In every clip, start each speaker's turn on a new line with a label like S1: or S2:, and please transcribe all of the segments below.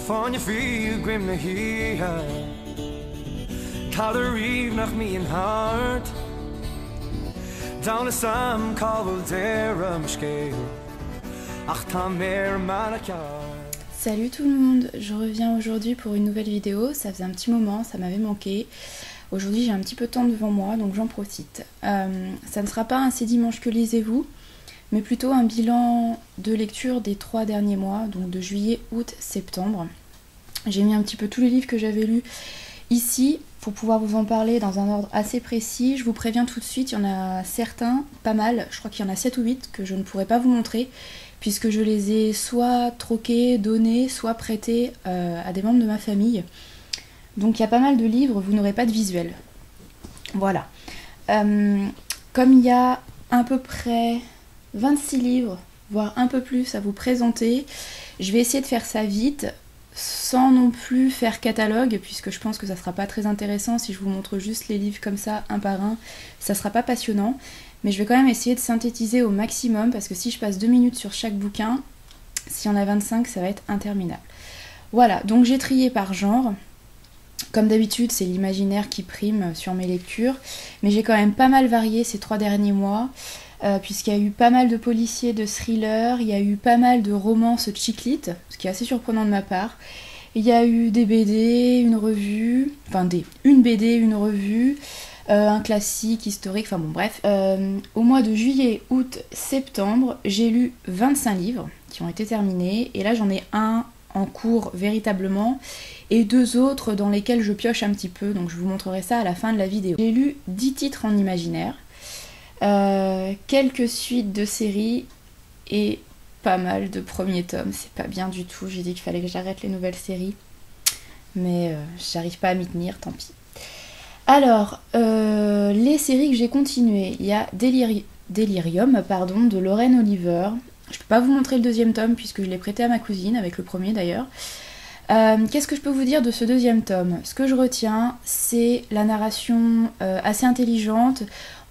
S1: van je viel grimne hier. Kader rief nach mir in hart. Down a sam kabel der scale. Ach ta mer manaka.
S2: Salut tout le monde, je reviens aujourd'hui pour une nouvelle vidéo. Ça faisait un petit moment, ça m'avait manqué. Aujourd'hui j'ai un petit peu de temps devant moi, donc j'en profite. Ça ne sera pas un C'est dimanche que lisez-vous, mais plutôt un bilan de lecture des 3 derniers mois, donc de juillet, août, septembre. J'ai mis un petit peu tous les livres que j'avais lus ici pour pouvoir vous en parler dans un ordre assez précis. Je vous préviens tout de suite, il y en a certains, pas mal, je crois qu'il y en a 7 ou 8 que je ne pourrai pas vous montrer, puisque je les ai soit troqués, donnés, soit prêtés à des membres de ma famille. Donc il y a pas mal de livres, vous n'aurez pas de visuel. Voilà. Comme il y a à peu près 26 livres, voire un peu plus à vous présenter, je vais essayer de faire ça vite, sans non plus faire catalogue, puisque je pense que ça sera pas très intéressant si je vous montre juste les livres comme ça, un par un, ça sera pas passionnant. Mais je vais quand même essayer de synthétiser au maximum, parce que si je passe 2 minutes sur chaque bouquin, s'il y en a 25, ça va être interminable. Voilà, donc j'ai trié par genre. Comme d'habitude, c'est l'imaginaire qui prime sur mes lectures, mais j'ai quand même pas mal varié ces 3 derniers mois, puisqu'il y a eu pas mal de policiers, de thrillers, il y a eu pas mal de romances chick-lit, ce qui est assez surprenant de ma part. Il y a eu des BD, une revue, une BD, une revue, un classique historique, enfin bon bref. Au mois de juillet, août, septembre, j'ai lu 25 livres qui ont été terminés, et là j'en ai un en cours véritablement, et 2 autres dans lesquels je pioche un petit peu, donc je vous montrerai ça à la fin de la vidéo. J'ai lu 10 titres en imaginaire, quelques suites de séries et pas mal de premiers tomes. C'est pas bien du tout, j'ai dit qu'il fallait que j'arrête les nouvelles séries, mais j'arrive pas à m'y tenir, tant pis. Alors, les séries que j'ai continuées, il y a Delirium de Lorraine Oliver. Je peux pas vous montrer le 2e tome puisque je l'ai prêté à ma cousine, avec le premier d'ailleurs. Qu'est-ce que je peux vous dire de ce 2e tome? Ce que je retiens, c'est la narration assez intelligente.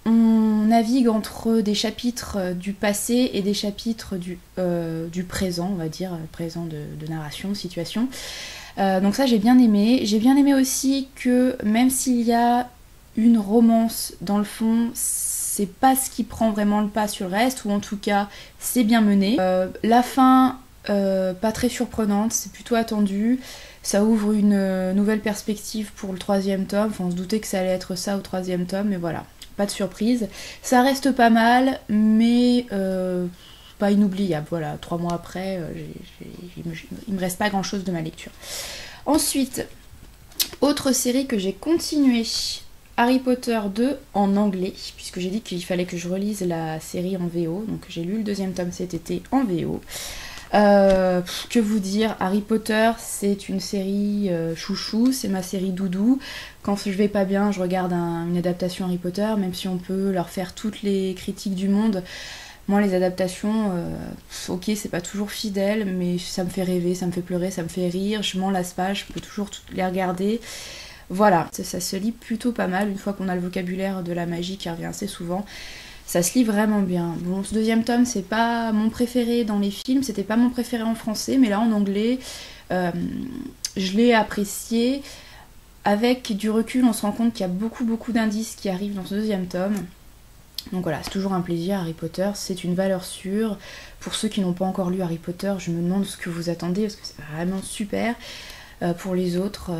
S2: On navigue entre des chapitres du passé et des chapitres du présent, on va dire, présent de narration, de situation. Donc ça j'ai bien aimé. J'ai bien aimé aussi que même s'il y a une romance dans le fond, c'est pas ce qui prend vraiment le pas sur le reste, ou en tout cas c'est bien mené. La fin, pas très surprenante, c'est plutôt attendu. Ça ouvre une nouvelle perspective pour le 3e tome. Enfin, on se doutait que ça allait être ça au 3e tome, mais voilà, pas de surprise. Ça reste pas mal, mais pas inoubliable. Voilà, 3 mois après, il me reste pas grand chose de ma lecture. Ensuite, autre série que j'ai continuée, Harry Potter 2 en anglais, puisque j'ai dit qu'il fallait que je relise la série en VO, donc j'ai lu le 2e tome cet été en VO. Que vous dire, Harry Potter c'est une série chouchou, c'est ma série doudou. Quand je vais pas bien, je regarde une adaptation Harry Potter, même si on peut leur faire toutes les critiques du monde. Moi les adaptations, ok c'est pas toujours fidèle, mais ça me fait rêver, ça me fait pleurer, ça me fait rire, je m'en lasse pas, je peux toujours les regarder. Voilà, ça se lit plutôt pas mal, une fois qu'on a le vocabulaire de la magie qui revient assez souvent. Ça se lit vraiment bien. Bon, ce 2e tome, c'est pas mon préféré dans les films, c'était pas mon préféré en français, mais là en anglais, je l'ai apprécié. Avec du recul, on se rend compte qu'il y a beaucoup d'indices qui arrivent dans ce 2e tome. Donc voilà, c'est toujours un plaisir, Harry Potter, c'est une valeur sûre. Pour ceux qui n'ont pas encore lu Harry Potter, je me demande ce que vous attendez, parce que c'est vraiment super. Pour les autres,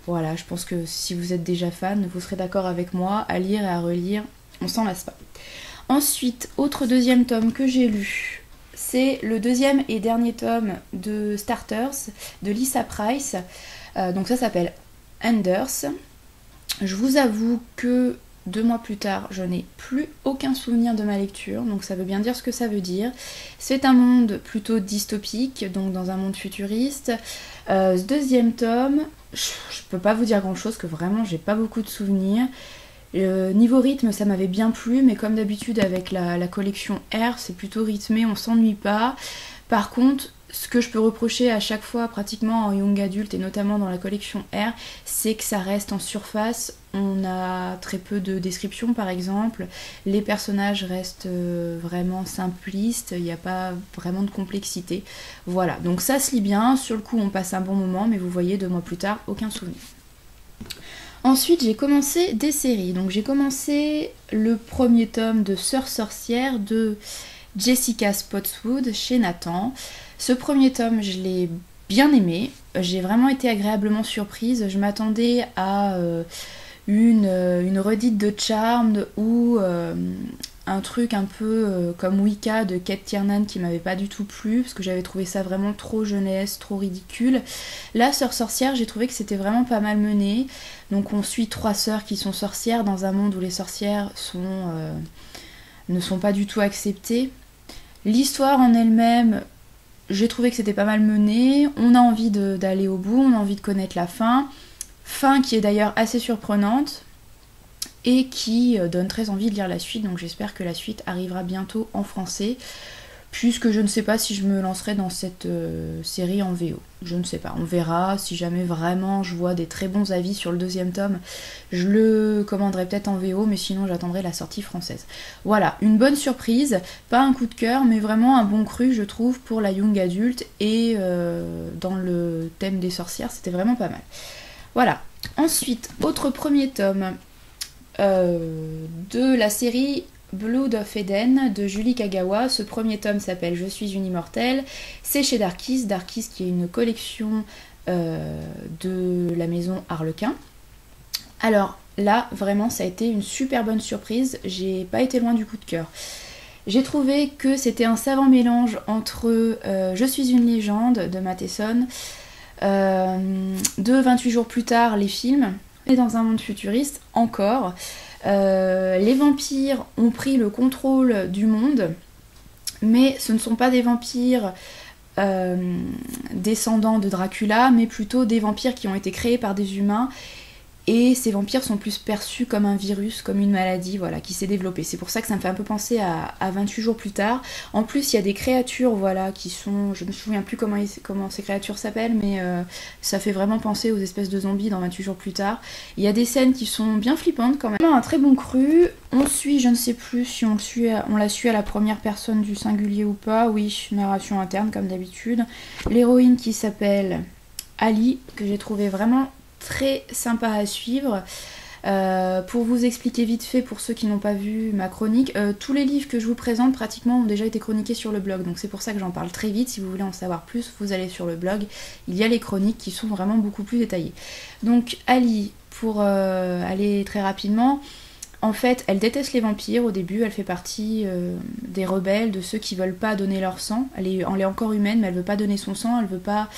S2: voilà, je pense que si vous êtes déjà fan, vous serez d'accord avec moi, à lire et à relire, on s'en lasse pas. Ensuite, autre 2e tome que j'ai lu, c'est le 2e et dernier tome de Starters de Lisa Price. Donc ça s'appelle Anders. Je vous avoue que 2 mois plus tard, je n'ai plus aucun souvenir de ma lecture, donc ça veut bien dire ce que ça veut dire. C'est un monde plutôt dystopique, donc dans un monde futuriste. Ce 2e tome, je peux pas vous dire grand chose, que vraiment j'ai pas beaucoup de souvenirs. Niveau rythme, ça m'avait bien plu, mais comme d'habitude avec la collection R, c'est plutôt rythmé, on s'ennuie pas. Par contre, ce que je peux reprocher à chaque fois pratiquement en young adulte et notamment dans la collection R, c'est que ça reste en surface. On a très peu de descriptions par exemple, les personnages restent vraiment simplistes, il n'y a pas vraiment de complexité. Voilà, donc ça se lit bien, sur le coup on passe un bon moment, mais vous voyez 2 mois plus tard, aucun souvenir. Ensuite j'ai commencé des séries, donc j'ai commencé le premier tome de Sœur sorcière de Jessica Spotswood chez Nathan. Ce premier tome, je l'ai bien aimé, j'ai vraiment été agréablement surprise, je m'attendais à une redite de Charmed ou un truc un peu comme Wicca de Kate Tiernan qui m'avait pas du tout plu, parce que j'avais trouvé ça vraiment trop jeunesse, trop ridicule. Là, Sœur sorcière, j'ai trouvé que c'était vraiment pas mal mené, donc on suit 3 sœurs qui sont sorcières dans un monde où les sorcières ne sont pas du tout acceptées. L'histoire en elle-même, j'ai trouvé que c'était pas mal mené, on a envie d'aller au bout, on a envie de connaître la fin qui est d'ailleurs assez surprenante et qui donne très envie de lire la suite, donc j'espère que la suite arrivera bientôt en français, puisque je ne sais pas si je me lancerai dans cette série en VO, je ne sais pas, on verra, si jamais vraiment je vois des très bons avis sur le 2e tome, je le commanderai peut-être en VO, mais sinon j'attendrai la sortie française. Voilà, une bonne surprise, pas un coup de cœur, mais vraiment un bon cru je trouve pour la young adulte, et dans le thème des sorcières, c'était vraiment pas mal. Voilà. Ensuite, autre premier tome de la série Blood of Eden de Julie Kagawa. Ce premier tome s'appelle Je suis une immortelle. C'est chez Darkis. Darkis qui est une collection de la maison Harlequin. Alors là, vraiment, ça a été une super bonne surprise. J'ai pas été loin du coup de cœur. J'ai trouvé que c'était un savant mélange entre Je suis une légende de Matheson, de 28 jours plus tard, les films, et dans un monde futuriste encore. Les vampires ont pris le contrôle du monde, mais ce ne sont pas des vampires descendants de Dracula, mais plutôt des vampires qui ont été créés par des humains. Et ces vampires sont plus perçus comme un virus, comme une maladie, voilà, qui s'est développée. C'est pour ça que ça me fait un peu penser à 28 jours plus tard. En plus, il y a des créatures, voilà, qui sont... Je ne me souviens plus comment ces créatures s'appellent, mais ça fait vraiment penser aux espèces de zombies dans 28 jours plus tard. Il y a des scènes qui sont bien flippantes quand même. Un très bon cru. On suit, je ne sais plus si on l'a su à la première personne du singulier ou pas. Oui, narration interne comme d'habitude. L'héroïne qui s'appelle Ali, que j'ai trouvé vraiment très sympa à suivre. Pour vous expliquer vite fait, pour ceux qui n'ont pas vu ma chronique, tous les livres que je vous présente pratiquement ont déjà été chroniqués sur le blog, donc c'est pour ça que j'en parle très vite. Si vous voulez en savoir plus, vous allez sur le blog, il y a les chroniques qui sont vraiment beaucoup plus détaillées. Donc Ali, pour aller très rapidement, en fait elle déteste les vampires au début, elle fait partie des rebelles, de ceux qui veulent pas donner leur sang. Elle est encore humaine, mais elle veut pas donner son sang, elle veut pas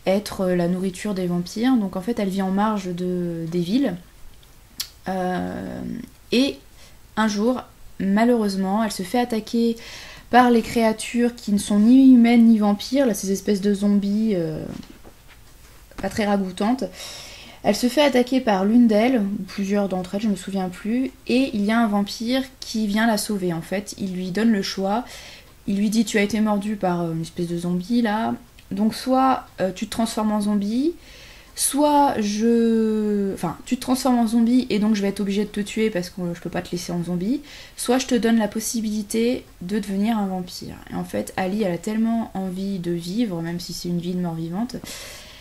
S2: être la nourriture des vampires, donc en fait elle vit en marge des villes. Et un jour, malheureusement, elle se fait attaquer par les créatures qui ne sont ni humaines ni vampires, là, ces espèces de zombies pas très ragoûtantes. Elle se fait attaquer par l'une d'elles, ou plusieurs d'entre elles, je me souviens plus, et il y a un vampire qui vient la sauver en fait. Il lui donne le choix, il lui dit tu as été mordu par une espèce de zombie là, donc soit tu te transformes en zombie, soit tu te transformes en zombie et donc je vais être obligée de te tuer parce que je peux pas te laisser en zombie, soit je te donne la possibilité de devenir un vampire. Et en fait, Ali, elle a tellement envie de vivre, même si c'est une vie de mort vivante,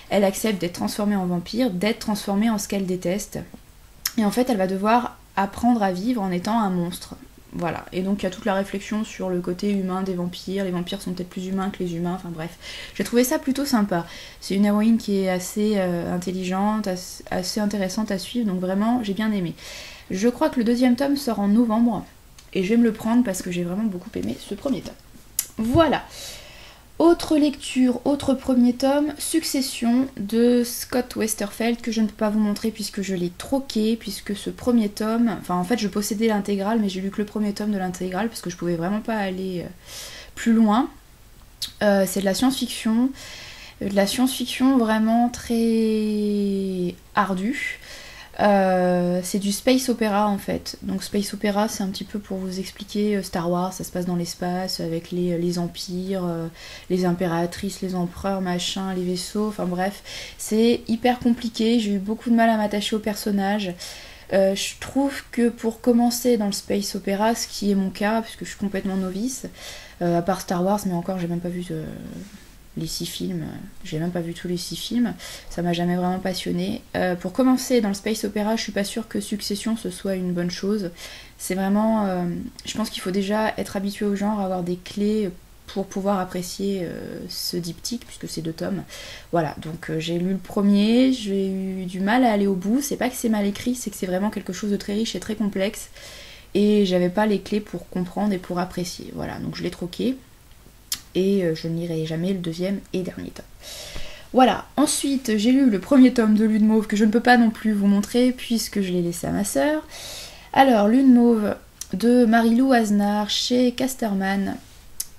S2: elle accepte d'être transformée en vampire, d'être transformée en ce qu'elle déteste. Et en fait, elle va devoir apprendre à vivre en étant un monstre. Voilà, et donc il y a toute la réflexion sur le côté humain des vampires, les vampires sont peut-être plus humains que les humains, enfin bref. J'ai trouvé ça plutôt sympa. C'est une héroïne qui est assez intelligente, assez intéressante à suivre, donc vraiment j'ai bien aimé. Je crois que le 2e tome sort en novembre, et je vais me le prendre parce que j'ai vraiment beaucoup aimé ce premier tome. Voilà. Autre lecture, autre premier tome, Succession de Scott Westerfeld, que je ne peux pas vous montrer puisque je l'ai troqué, puisque ce premier tome, enfin en fait je possédais l'intégrale mais j'ai lu que le premier tome de l'intégrale parce que je pouvais vraiment pas aller plus loin. C'est de la science-fiction vraiment très ardue. C'est du space opéra en fait. Donc space opéra, c'est un petit peu pour vous expliquer Star Wars, ça se passe dans l'espace avec les empires, les impératrices, les empereurs, machin, les vaisseaux, enfin bref. C'est hyper compliqué, j'ai eu beaucoup de mal à m'attacher au personnage. Je trouve que pour commencer dans le space opéra, ce qui est mon cas, puisque je suis complètement novice, à part Star Wars, mais encore j'ai même pas vu les 6 films, j'ai même pas vu tous les 6 films, ça m'a jamais vraiment passionné. Pour commencer dans le space opéra, je suis pas sûre que Succession ce soit une bonne chose. C'est vraiment, je pense qu'il faut déjà être habitué au genre, avoir des clés pour pouvoir apprécier ce diptyque, puisque c'est 2 tomes. Voilà, donc j'ai lu le premier, j'ai eu du mal à aller au bout, c'est pas que c'est mal écrit, c'est que c'est vraiment quelque chose de très riche et très complexe, et j'avais pas les clés pour comprendre et pour apprécier. Voilà, donc je l'ai troqué. Et je ne lirai jamais le 2e et dernier tome. Voilà, ensuite j'ai lu le premier tome de Lune Mauve que je ne peux pas non plus vous montrer puisque je l'ai laissé à ma sœur. Alors, Lune Mauve de Marie-Lou Asnard chez Casterman.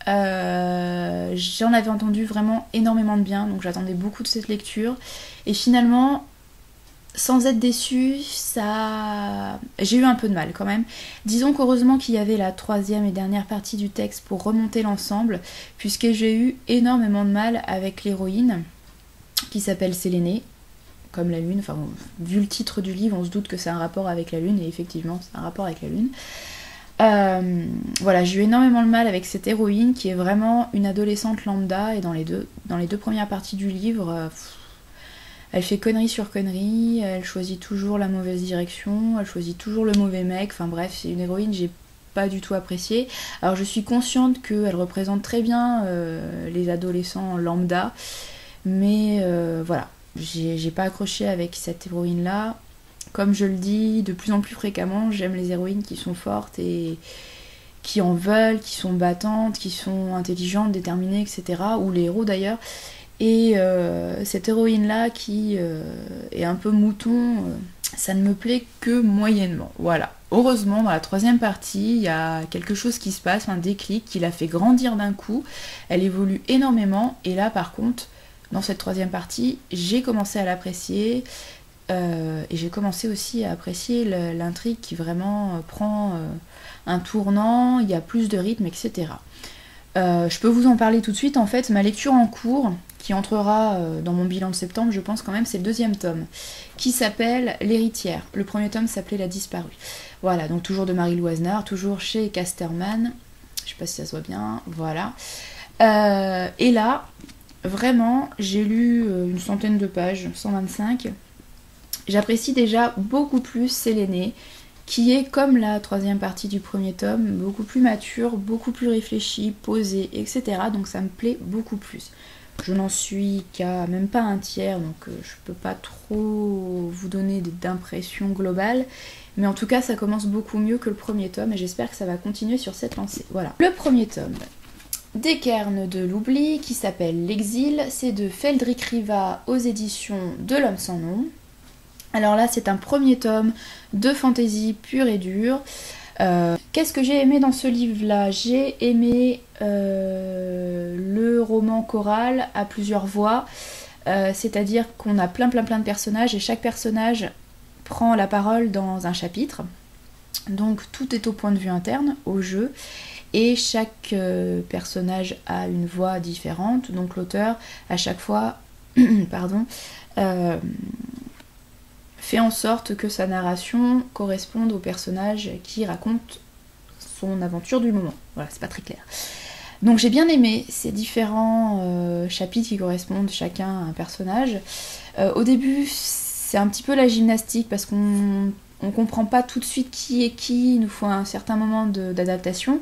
S2: J'en avais entendu vraiment énormément de bien, donc j'attendais beaucoup de cette lecture. Et finalement, sans être déçue, j'ai eu un peu de mal quand même. Disons qu'heureusement qu'il y avait la 3e et dernière partie du texte pour remonter l'ensemble, puisque j'ai eu énormément de mal avec l'héroïne, qui s'appelle Sélénée, comme la lune. Enfin, vu le titre du livre, on se doute que c'est un rapport avec la lune, et effectivement, c'est un rapport avec la lune. Voilà, j'ai eu énormément de mal avec cette héroïne, qui est vraiment une adolescente lambda, et dans les deux premières parties du livre... Elle fait connerie sur connerie, elle choisit toujours la mauvaise direction, elle choisit toujours le mauvais mec, enfin bref, c'est une héroïne que j'ai pas du tout appréciée. Alors je suis consciente qu'elle représente très bien les adolescents lambda, mais voilà, j'ai pas accroché avec cette héroïne-là. Comme je le dis de plus en plus fréquemment, j'aime les héroïnes qui sont fortes et qui en veulent, qui sont battantes, qui sont intelligentes, déterminées, etc. Ou les héros d'ailleurs. Et cette héroïne-là qui est un peu mouton, ça ne me plaît que moyennement. Voilà. Heureusement, dans la 3e partie, il y a quelque chose qui se passe, un déclic qui la fait grandir d'un coup. Elle évolue énormément. Et là, par contre, dans cette 3e partie, j'ai commencé à l'apprécier. Et j'ai commencé aussi à apprécier l'intrigue qui vraiment prend un tournant. Il y a plus de rythme, etc. Je peux vous en parler tout de suite. En fait, ma lecture en cours, qui entrera dans mon bilan de septembre, je pense quand même, c'est le 2e tome, qui s'appelle L'Héritière. Le 1er tome s'appelait La Disparue. Voilà, donc toujours de Marie-Lou Asnard, toujours chez Casterman. Je sais pas si ça se voit bien, voilà. Et là, vraiment, j'ai lu une centaine de pages, 125. J'apprécie déjà beaucoup plus Sélénée, qui est, comme la 3e partie du 1er tome, beaucoup plus mature, beaucoup plus réfléchie, posée, etc. Donc ça me plaît beaucoup plus. Je n'en suis qu'à même pas un tiers, donc je peux pas trop vous donner d'impression globale. Mais en tout cas, ça commence beaucoup mieux que le 1er tome et j'espère que ça va continuer sur cette lancée. Voilà. Le 1er tome des Cairns de l'Oubli, qui s'appelle L'Exil, c'est de Feldrik Riva aux éditions de l'Homme sans nom. Alors là, c'est un 1er tome de fantasy pure et dure. Qu'est-ce que j'ai aimé dans ce livre-là? J'ai aimé le roman choral à plusieurs voix, c'est-à-dire qu'on a plein de personnages et chaque personnage prend la parole dans un chapitre. Donc tout est au point de vue interne, au jeu, et chaque personnage a une voix différente. Donc l'auteur, à chaque fois, fait en sorte que sa narration corresponde au personnage qui raconte son aventure du moment. Voilà, c'est pas très clair. Donc j'ai bien aimé ces différents chapitres qui correspondent chacun à un personnage. Au début, c'est un petit peu la gymnastique parce qu'on comprend pas tout de suite qui est qui, il nous faut un certain moment d'adaptation.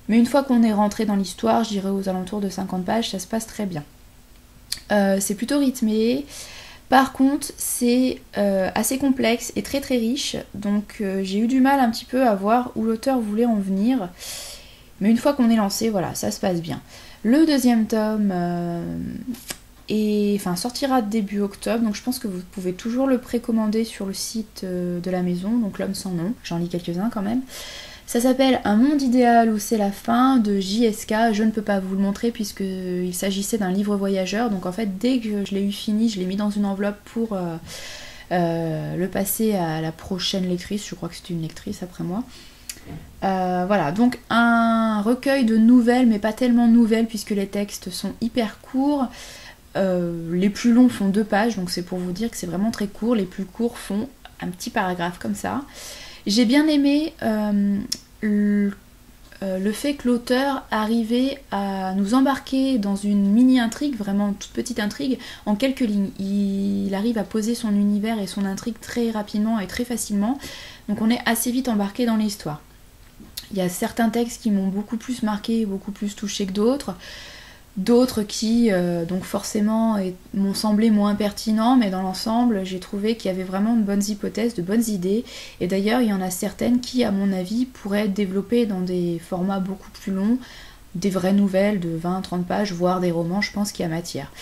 S2: Mais une fois qu'on est rentré dans l'histoire, je dirais aux alentours de 50 pages, ça se passe très bien. C'est plutôt rythmé. Par contre, c'est assez complexe et très riche, donc j'ai eu du mal un petit peu à voir où l'auteur voulait en venir. Mais une fois qu'on est lancé, voilà, ça se passe bien. Le 2e tome sortira début octobre, donc je pense que vous pouvez toujours le précommander sur le site de la maison, donc L'Homme sans nom. J'en lis quelques-uns quand même. Ça s'appelle Un monde idéal où c'est la fin de JSK. Je ne peux pas vous le montrer puisqu'il s'agissait d'un livre voyageur. Donc en fait, dès que je l'ai eu fini, je l'ai mis dans une enveloppe pour le passer à la prochaine lectrice, je crois que c'est une lectrice après moi. Voilà, donc un recueil de nouvelles, mais pas tellement nouvelles puisque les textes sont hyper courts. Les plus longs font 2 pages, donc c'est pour vous dire que c'est vraiment très court. Les plus courts font un petit paragraphe comme ça. J'ai bien aimé le fait que l'auteur arrivait à nous embarquer dans une mini-intrigue, vraiment toute petite intrigue, en quelques lignes. Il arrive à poser son univers et son intrigue très rapidement et très facilement, donc on est assez vite embarqué dans l'histoire. Il y a certains textes qui m'ont beaucoup plus marqué, beaucoup plus touché que d'autres. D'autres qui, donc forcément, m'ont semblé moins pertinents, mais dans l'ensemble, j'ai trouvé qu'il y avait vraiment de bonnes hypothèses, de bonnes idées. Et d'ailleurs, il y en a certaines qui, à mon avis, pourraient être développées dans des formats beaucoup plus longs, des vraies nouvelles de 20-30 pages, voire des romans, je pense qu'il y a matière.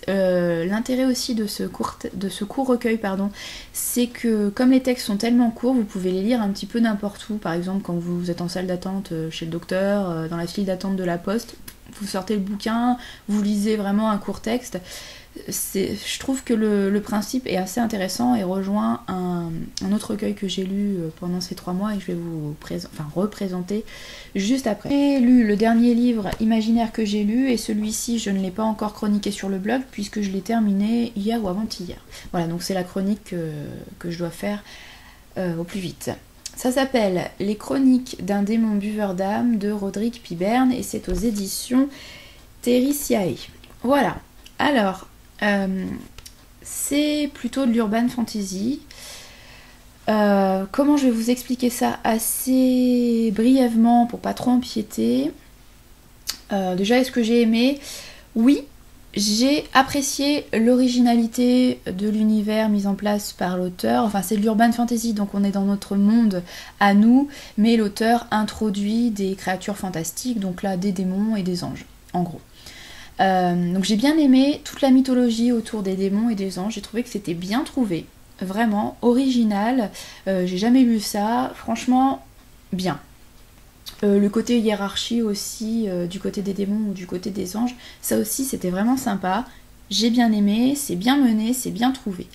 S2: L'intérêt aussi de ce court recueil, c'est que comme les textes sont tellement courts, vous pouvez les lire un petit peu n'importe où. Par exemple, quand vous êtes en salle d'attente chez le docteur, dans la file d'attente de la poste, vous sortez le bouquin, vous lisez vraiment un court texte. Je trouve que le principe est assez intéressant et rejoint un autre recueil que j'ai lu pendant ces 3 mois et que je vais vous représenter juste après. J'ai lu le dernier livre imaginaire que j'ai lu et celui-ci je ne l'ai pas encore chroniqué sur le blog puisque je l'ai terminé hier ou avant-hier. Voilà, donc c'est la chronique que je dois faire au plus vite. Ça s'appelle Les chroniques d'un démon buveur d'âme de Roderick Piberne et c'est aux éditions Teritiae. Voilà, alors c'est plutôt de l'urban fantasy. Comment je vais vous expliquer ça assez brièvement pour pas trop empiéter. Déjà, est-ce que j'ai aimé? Oui, j'ai apprécié l'originalité de l'univers mis en place par l'auteur. Enfin, c'est de l'urban fantasy, donc on est dans notre monde à nous, mais l'auteur introduit des créatures fantastiques, donc là des démons et des anges, en gros. Donc j'ai bien aimé toute la mythologie autour des démons et des anges, j'ai trouvé que c'était bien trouvé, vraiment original, j'ai jamais lu ça, franchement bien. Le côté hiérarchie aussi, du côté des démons ou du côté des anges, ça aussi c'était vraiment sympa, j'ai bien aimé, c'est bien mené, c'est bien trouvé.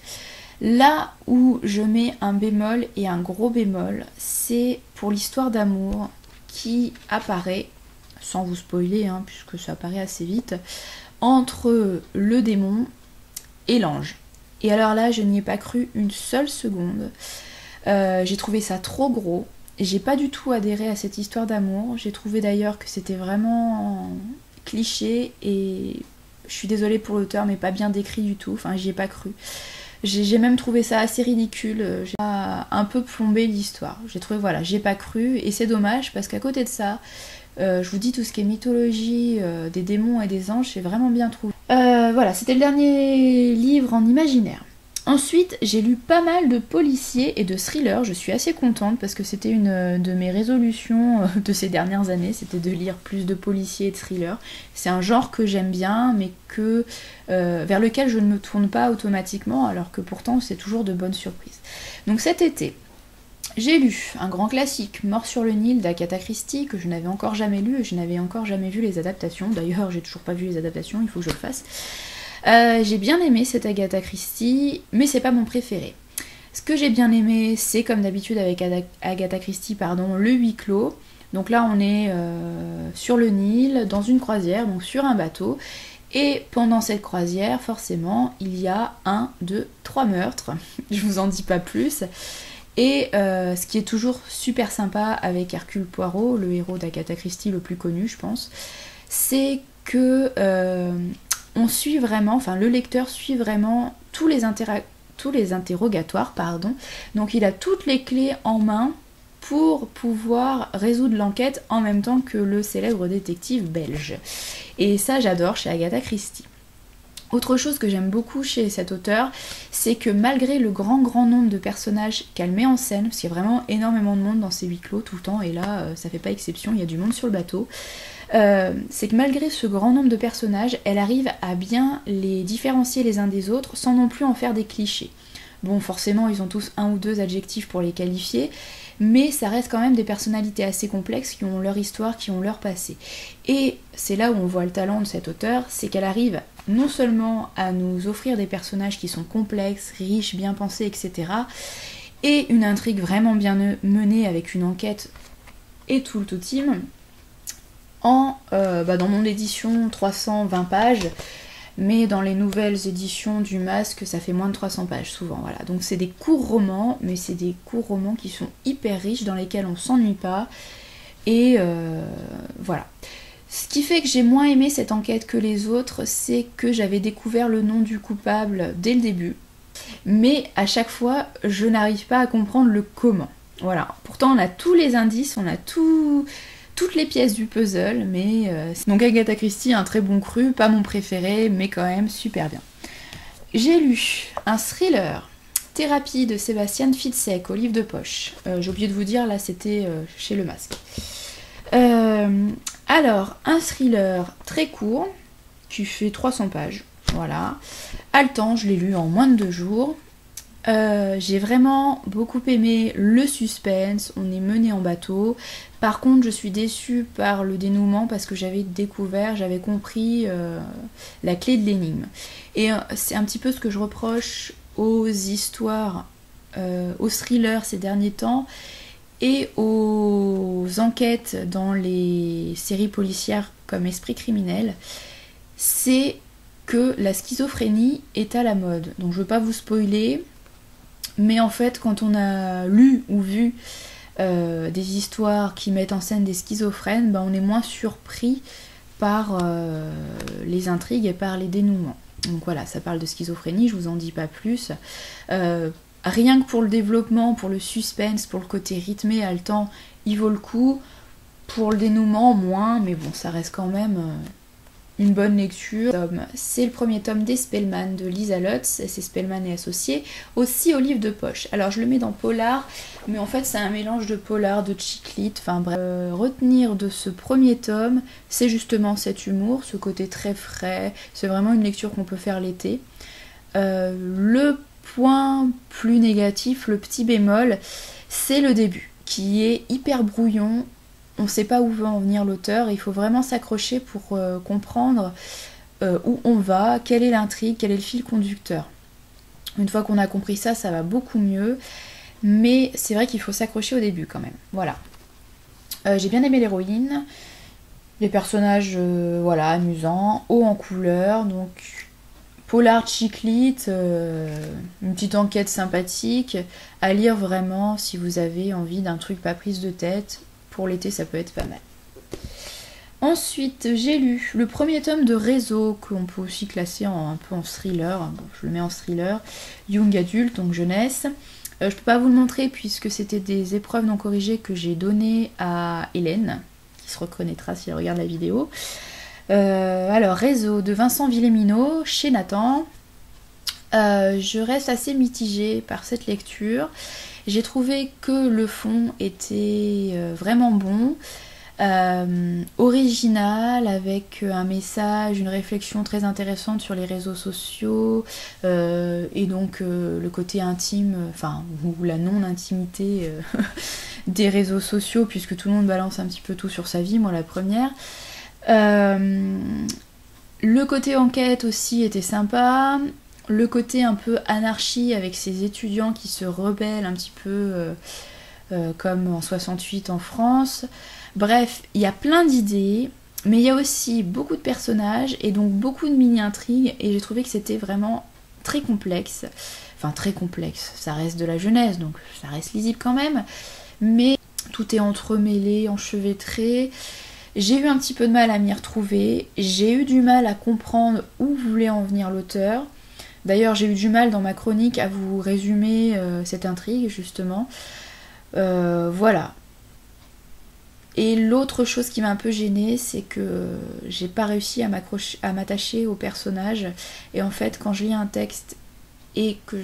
S2: Là où je mets un bémol et un gros bémol, c'est pour l'histoire d'amour qui apparaît, sans vous spoiler, puisque ça apparaît assez vite, entre le démon et l'ange. Et alors là, je n'y ai pas cru une seule seconde. J'ai trouvé ça trop gros. J'ai pas du tout adhéré à cette histoire d'amour. J'ai trouvé d'ailleurs que c'était vraiment cliché et je suis désolée pour l'auteur, mais pas bien décrit du tout. Enfin, j'y ai pas cru. J'ai même trouvé ça assez ridicule. J'ai un peu plombé l'histoire. J'ai trouvé, voilà, j'ai pas cru et c'est dommage parce qu'à côté de ça, je vous dis tout ce qui est mythologie des démons et des anges, c'est vraiment bien trouvé. Voilà, c'était le dernier livre en imaginaire. Ensuite, j'ai lu pas mal de policiers et de thrillers, je suis assez contente parce que c'était une de mes résolutions de ces dernières années, c'était de lire plus de policiers et de thrillers. C'est un genre que j'aime bien, mais vers lequel je ne me tourne pas automatiquement, alors que pourtant c'est toujours de bonnes surprises. Donc cet été, j'ai lu un grand classique, Mort sur le Nil d'Agatha Christie, que je n'avais encore jamais lu et je n'avais encore jamais vu les adaptations. D'ailleurs, j'ai toujours pas vu les adaptations, il faut que je le fasse. J'ai bien aimé cette Agatha Christie, mais c'est pas mon préféré. Ce que j'ai bien aimé, c'est comme d'habitude avec Agatha Christie, le huis clos. Donc là, on est sur le Nil, dans une croisière, donc sur un bateau. Et pendant cette croisière, forcément, il y a 1, 2, 3 meurtres. Je vous en dis pas plus. Et ce qui est toujours super sympa avec Hercule Poirot, le héros d'Agatha Christie le plus connu, je pense, c'est que on suit vraiment, le lecteur suit vraiment tous les interrogatoires, donc il a toutes les clés en main pour pouvoir résoudre l'enquête en même temps que le célèbre détective belge. Et ça j'adore chez Agatha Christie. Autre chose que j'aime beaucoup chez cet auteur, c'est que malgré le grand nombre de personnages qu'elle met en scène, parce qu'il y a vraiment énormément de monde dans ces huis clos tout le temps, et là ça fait pas exception, il y a du monde sur le bateau, c'est que malgré ce grand nombre de personnages, elle arrive à bien les différencier les uns des autres sans non plus en faire des clichés. Bon, forcément, ils ont tous 1 ou 2 adjectifs pour les qualifier, mais ça reste quand même des personnalités assez complexes qui ont leur histoire, qui ont leur passé. Et c'est là où on voit le talent de cet auteur, c'est qu'elle arrive non seulement à nous offrir des personnages qui sont complexes, riches, bien pensés, etc., et une intrigue vraiment bien menée avec une enquête et tout le totem, dans mon édition 320 pages, mais dans les nouvelles éditions du Masque, ça fait moins de 300 pages souvent, voilà. Donc c'est des courts romans, mais c'est des courts romans qui sont hyper riches, dans lesquels on s'ennuie pas, et voilà. Ce qui fait que j'ai moins aimé cette enquête que les autres, c'est que j'avais découvert le nom du coupable dès le début, mais à chaque fois, je n'arrive pas à comprendre le comment. Voilà. Pourtant, on a tous les indices, on a toutes les pièces du puzzle, mais... Donc Agatha Christie, un très bon cru, pas mon préféré, mais quand même super bien. J'ai lu un thriller, Thérapie de Sébastien Fitzek, au livre de poche. J'ai oublié de vous dire, là c'était chez Le Masque. Alors, un thriller très court, qui fait 300 pages, voilà. Haletant, je l'ai lu en moins de 2 jours. J'ai vraiment beaucoup aimé le suspense, on est mené en bateau. Par contre, je suis déçue par le dénouement parce que j'avais compris la clé de l'énigme. Et c'est un petit peu ce que je reproche aux histoires, aux thrillers ces derniers temps et aux enquêtes dans les séries policières comme Esprit criminel. C'est que la schizophrénie est à la mode. Donc je veux pas vous spoiler, mais en fait quand on a lu ou vu des histoires qui mettent en scène des schizophrènes, on est moins surpris par les intrigues et par les dénouements. Donc voilà, ça parle de schizophrénie, je vous en dis pas plus. Rien que pour le développement, pour le suspense, pour le côté rythmé, haletant, il vaut le coup. Pour le dénouement, moins, mais bon, ça reste quand même une bonne lecture. C'est le premier tome des Spellman de Lisa Lutz, et c'est Spellman et Associés, aussi au livre de poche. Alors je le mets dans polar, mais en fait c'est un mélange de polar, de chick lit, enfin bref. Retenir de ce premier tome, c'est justement cet humour, ce côté très frais, c'est vraiment une lecture qu'on peut faire l'été. Le point plus négatif, le petit bémol, c'est le début, qui est hyper brouillon. On ne sait pas où va en venir l'auteur, il faut vraiment s'accrocher pour comprendre où on va, quelle est l'intrigue, quel est le fil conducteur. Une fois qu'on a compris ça, ça va beaucoup mieux, mais c'est vrai qu'il faut s'accrocher au début quand même. Voilà. J'ai bien aimé l'héroïne, les personnages voilà, amusants, haut en couleur, donc polar chick lit, une petite enquête sympathique, à lire vraiment si vous avez envie d'un truc pas prise de tête. Pour l'été, ça peut être pas mal. Ensuite, j'ai lu le premier tome de Réseau, qu'on peut aussi classer un peu en thriller. Bon, je le mets en thriller. Young Adult, donc jeunesse. Je peux pas vous le montrer puisque c'était des épreuves non corrigées que j'ai données à Hélène, qui se reconnaîtra si elle regarde la vidéo. Alors, Réseau de Vincent Villéminot, chez Nathan. Je reste assez mitigée par cette lecture. J'ai trouvé que le fond était vraiment bon, original, avec un message, une réflexion très intéressante sur les réseaux sociaux, et donc le côté intime, enfin, ou la non-intimité des réseaux sociaux, puisque tout le monde balance un petit peu tout sur sa vie, moi la première. Le côté enquête aussi était sympa. Le côté un peu anarchie avec ces étudiants qui se rebellent un petit peu comme en 68 en France. Bref, il y a plein d'idées, mais il y a aussi beaucoup de personnages et donc beaucoup de mini-intrigues, et j'ai trouvé que c'était vraiment très complexe. Enfin très complexe, ça reste de la jeunesse, donc ça reste lisible quand même, mais tout est entremêlé, enchevêtré. J'ai eu un petit peu de mal à m'y retrouver, j'ai eu du mal à comprendre où voulait en venir l'auteur. D'ailleurs, j'ai eu du mal dans ma chronique à vous résumer cette intrigue, justement. Voilà. Et l'autre chose qui m'a un peu gênée, c'est que j'ai pas réussi à m'attacher au personnage. Et en fait, quand je lis un texte et que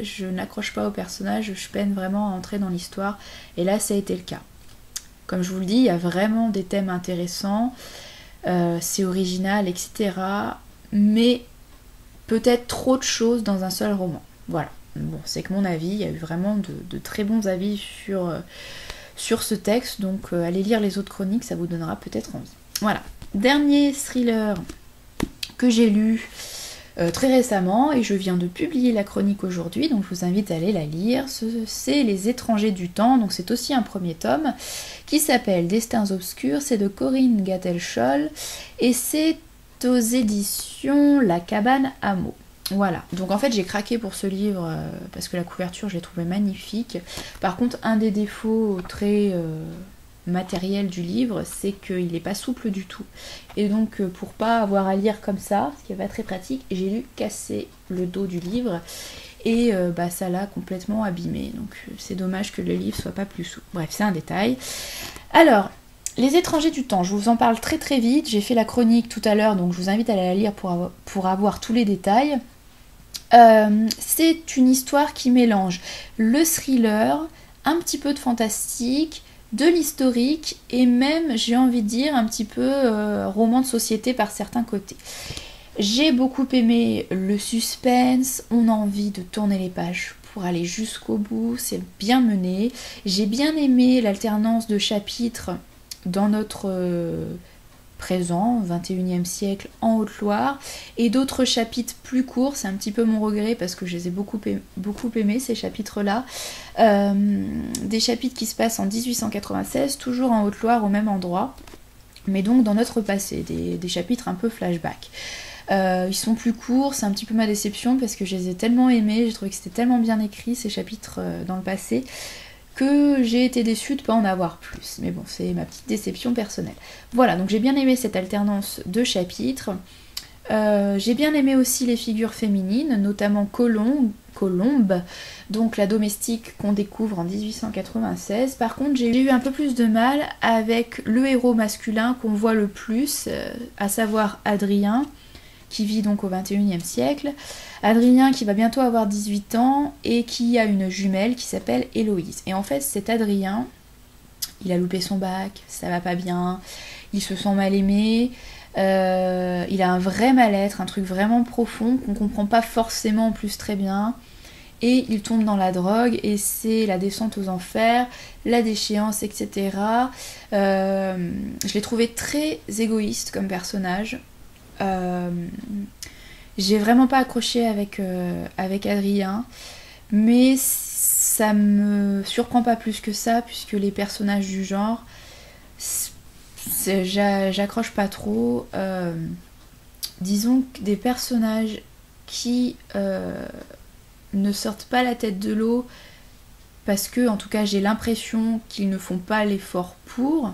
S2: je n'accroche pas au personnage, je peine vraiment à entrer dans l'histoire. Et là, ça a été le cas. Comme je vous le dis, il y a vraiment des thèmes intéressants. C'est original, etc. Mais peut-être trop de choses dans un seul roman. Voilà. Bon, c'est que mon avis, il y a eu vraiment de très bons avis sur ce texte, donc allez lire les autres chroniques, ça vous donnera peut-être envie. Voilà. Dernier thriller que j'ai lu très récemment et je viens de publier la chronique aujourd'hui, donc je vous invite à aller la lire. C'est Les Étrangers du Temps, donc c'est aussi un premier tome qui s'appelle Destins Obscurs, c'est de Corinne Gattel-Scholl et c'est aux éditions La Cabane à mots. Voilà, donc en fait j'ai craqué pour ce livre parce que la couverture je l'ai trouvée magnifique. Par contre, un des défauts très matériels du livre, c'est qu'il n'est pas souple du tout. Et donc pour pas avoir à lire comme ça, ce qui n'est pas très pratique, j'ai dû casser le dos du livre et ça l'a complètement abîmé. Donc c'est dommage que le livre soit pas plus souple. Bref, c'est un détail. Alors, Les Étrangers du Temps, je vous en parle très très vite. J'ai fait la chronique tout à l'heure, donc je vous invite à aller la lire pour avoir tous les détails. C'est une histoire qui mélange le thriller, un petit peu de fantastique, de l'historique et même, j'ai envie de dire, un petit peu roman de société par certains côtés. J'ai beaucoup aimé le suspense, on a envie de tourner les pages pour aller jusqu'au bout, c'est bien mené. J'ai bien aimé l'alternance de chapitres dans notre présent, 21e siècle, en Haute-Loire, et d'autres chapitres plus courts, c'est un petit peu mon regret parce que je les ai beaucoup aimés ces chapitres-là. Des chapitres qui se passent en 1896, toujours en Haute-Loire au même endroit, mais donc dans notre passé, des chapitres un peu flashback. Ils sont plus courts, c'est un petit peu ma déception parce que je les ai tellement aimés, j'ai trouvé que c'était tellement bien écrit ces chapitres dans le passé, que j'ai été déçue de ne pas en avoir plus. Mais bon, c'est ma petite déception personnelle. Voilà, donc j'ai bien aimé cette alternance de chapitres. J'ai bien aimé aussi les figures féminines, notamment Colombe, donc la domestique qu'on découvre en 1896. Par contre, j'ai eu un peu plus de mal avec le héros masculin qu'on voit le plus, à savoir Adrien, qui vit donc au 21e siècle. Adrien qui va bientôt avoir 18 ans et qui a une jumelle qui s'appelle Héloïse. Et en fait, cet Adrien, il a loupé son bac, ça va pas bien, il se sent mal aimé, il a un vrai mal-être, un truc vraiment profond qu'on comprend pas forcément en plus très bien. Et il tombe dans la drogue et c'est la descente aux enfers, la déchéance, etc. Je l'ai trouvé très égoïste comme personnage. J'ai vraiment pas accroché avec Adrien, mais ça me surprend pas plus que ça puisque les personnages du genre, j'accroche pas trop. Disons que des personnages qui ne sortent pas la tête de l'eau parce que, en tout cas, j'ai l'impression qu'ils ne font pas l'effort pour.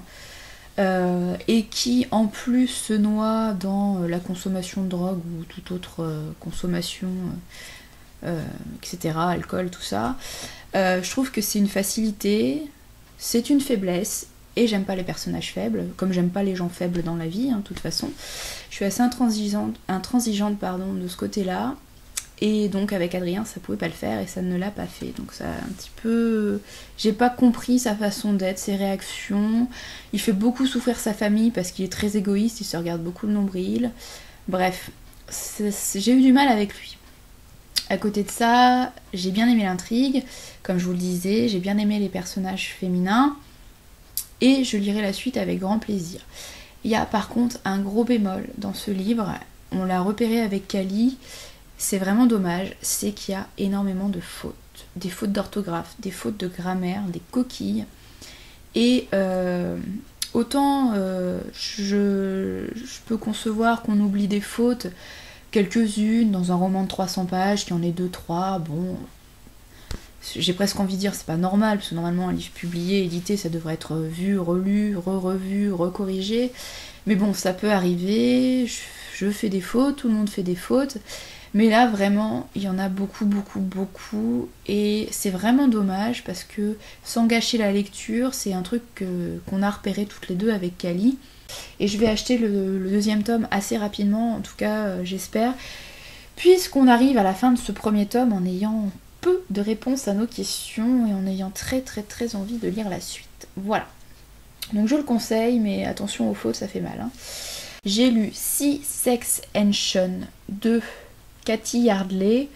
S2: Et qui en plus se noie dans la consommation de drogue ou toute autre consommation, etc., alcool, tout ça. Je trouve que c'est une facilité, c'est une faiblesse, et j'aime pas les personnages faibles, comme j'aime pas les gens faibles dans la vie, de toute façon. Je suis assez intransigeante de ce côté-là. Et donc avec Adrien ça pouvait pas le faire et ça ne l'a pas fait. Donc ça un petit peu... J'ai pas compris sa façon d'être, ses réactions. Il fait beaucoup souffrir sa famille parce qu'il est très égoïste, il se regarde beaucoup le nombril. Bref, j'ai eu du mal avec lui. À côté de ça, j'ai bien aimé l'intrigue, comme je vous le disais, j'ai bien aimé les personnages féminins. Et je lirai la suite avec grand plaisir. Il y a par contre un gros bémol dans ce livre, on l'a repéré avec Kali. C'est vraiment dommage, c'est qu'il y a énormément de fautes. Des fautes d'orthographe, des fautes de grammaire, des coquilles. Et autant je peux concevoir qu'on oublie des fautes, quelques-unes, dans un roman de 300 pages, qu'il y en ait 2-3, bon... J'ai presque envie de dire c'est pas normal, parce que normalement un livre publié, édité, ça devrait être vu, relu, revu, recorrigé. Mais bon, ça peut arriver, je fais des fautes, tout le monde fait des fautes. Mais là, vraiment, il y en a beaucoup, et c'est vraiment dommage parce que sans gâcher la lecture, c'est un truc qu'on a repéré toutes les deux avec Kali. Et je vais acheter le deuxième tome assez rapidement, en tout cas, j'espère, puisqu'on arrive à la fin de ce premier tome en ayant peu de réponses à nos questions et en ayant très envie de lire la suite. Voilà. Donc je le conseille, mais attention aux fautes, ça fait mal. J'ai lu Sea, Sex and Shun de Cathy Yardley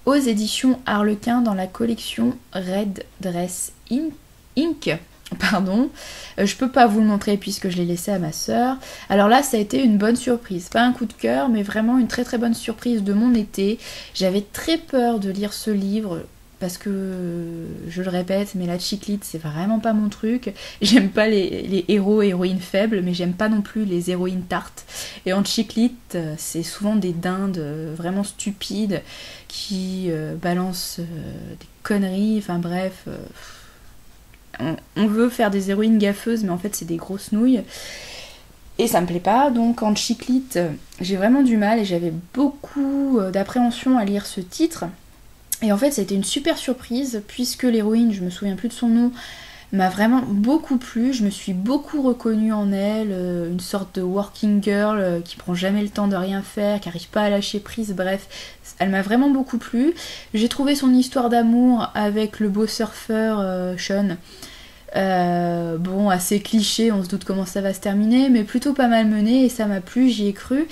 S2: aux éditions Harlequin dans la collection Red Dress Inc. Pardon, je peux pas vous le montrer puisque je l'ai laissé à ma sœur. Alors là, ça a été une bonne surprise. Pas un coup de cœur, mais vraiment une très très bonne surprise de mon été. J'avais très peur de lire ce livre parce que, je le répète, mais la chick lit, c'est vraiment pas mon truc. J'aime pas les héros et héroïnes faibles, mais j'aime pas non plus les héroïnes tartes. Et en chick lit, c'est souvent des dindes vraiment stupides qui balancent des conneries, enfin bref... on veut faire des héroïnes gaffeuses, mais en fait c'est des grosses nouilles. Et ça me plaît pas, donc en chick lit, j'ai vraiment du mal et j'avais beaucoup d'appréhension à lire ce titre. Et en fait ça a été une super surprise, puisque l'héroïne, je me souviens plus de son nom, m'a vraiment beaucoup plu, je me suis beaucoup reconnue en elle, une sorte de working girl qui prend jamais le temps de rien faire, qui n'arrive pas à lâcher prise, bref, elle m'a vraiment beaucoup plu. J'ai trouvé son histoire d'amour avec le beau surfeur Sean, bon, assez cliché, on se doute comment ça va se terminer, mais plutôt pas mal mené et ça m'a plu, j'y ai cru,